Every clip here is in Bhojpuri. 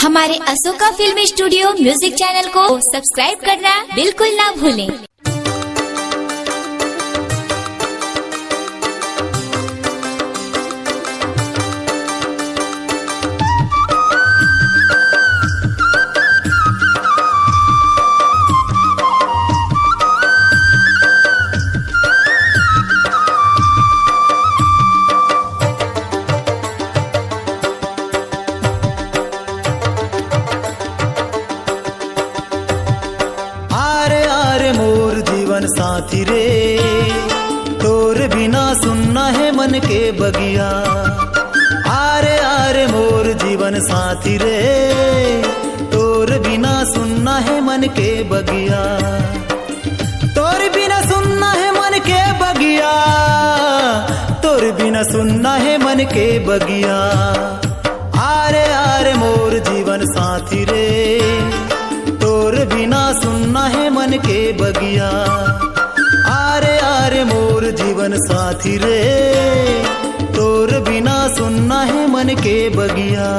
हमारे Ashoka film studio music channel को सब्सक्राइब करना बिल्कुल ना भूलें। साथी रे तोर बिना सुनना है मन के बगिया। आरे आरे मोर जीवन साथी रे तोर बिना सुनना है मन के बगिया। तोर बिना सुनना है मन के बगिया। तोर बिना सुनना है मन के बगिया। आरे आरे मोर जीवन साथी रे तोर बिना सुनना है मन के बगिया। आरे आरे मोर जीवन साथी रे तोर बिना सुनना है मन के बगिया।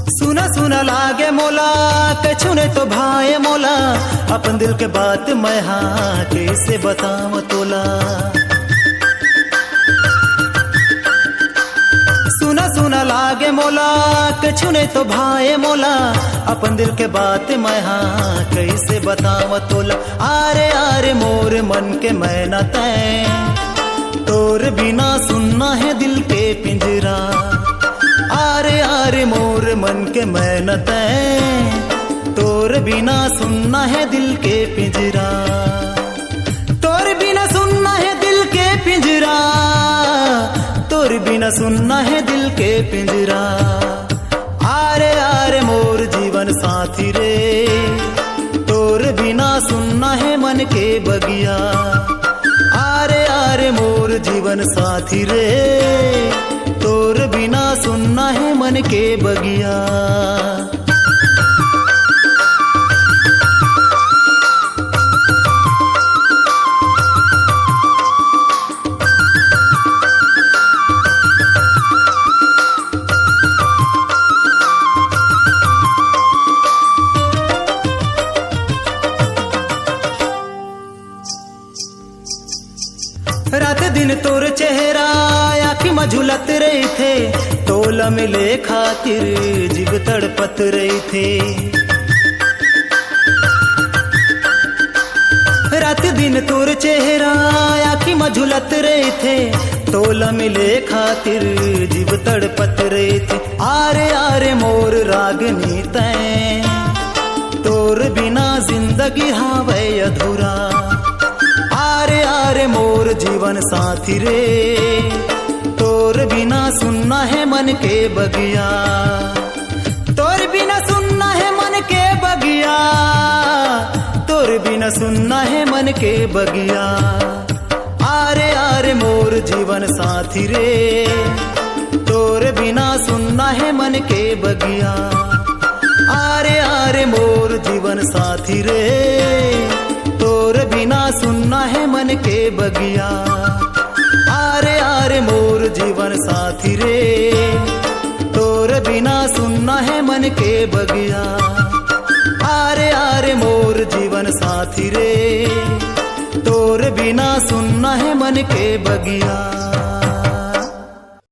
सुना सुना लागे मोला कछु ने तो भाए मोला। अपन दिल के बात मैं हाँ कैसे बताऊं तोला। सुना सुना लागे मोला कछु ने तो भाए मोला। अपन दिल के बात मैं हाँ कैसे बताऊं तोला। आरे आरे मोर मन के मैं न तैं तोर बिना सुनना है दिल के पिंजरा। आरे आरे मोर मन के मैं न तैं तोर बिना सुनना है दिल के पिंजरा। तोर बिना सुनना है दिल के पिंजरा। तोर बिना सुनना है दिल के पिंजरा। आरे आरे मोर जीवन साथी रे तोर बिना सुनना है मन के बगिया। आरे आरे मोर जीवन साथी रे तोर बिना सुनना है मन के बगिया। रात दिन तोर चेहरा आँखी में झुलत रही थे। तोला मिले खातिर जीव तड़पत रही थे। रात दिन तोर चेहरा आँखी में झुलत रही थे। तोला मिले खातिर जीव तड़पत रही थे। आरे आरे मोर रागनी तैं तोर बिना जिंदगी हावे अधूरा। आरे आरे मोर जीवन साथी रे तोर बिना सुनना है मन के बगिया। तोर बिना सुनना है मन के बगिया। तोर बिना सुनना है मन के बगिया। आरे आरे मोर जीवन साथी रे तोर बिना सुनना है मन के बगिया। आरे आरे मोर जीवन साथी रे तोर बिना सुनना है मन के बगिया। आरे आरे मोर जीवन साथी रे तोर बिना सुनना है मन के बगिया। आरे आरे मोर जीवन साथी रे तोर बिना सुनना है मन के बगिया।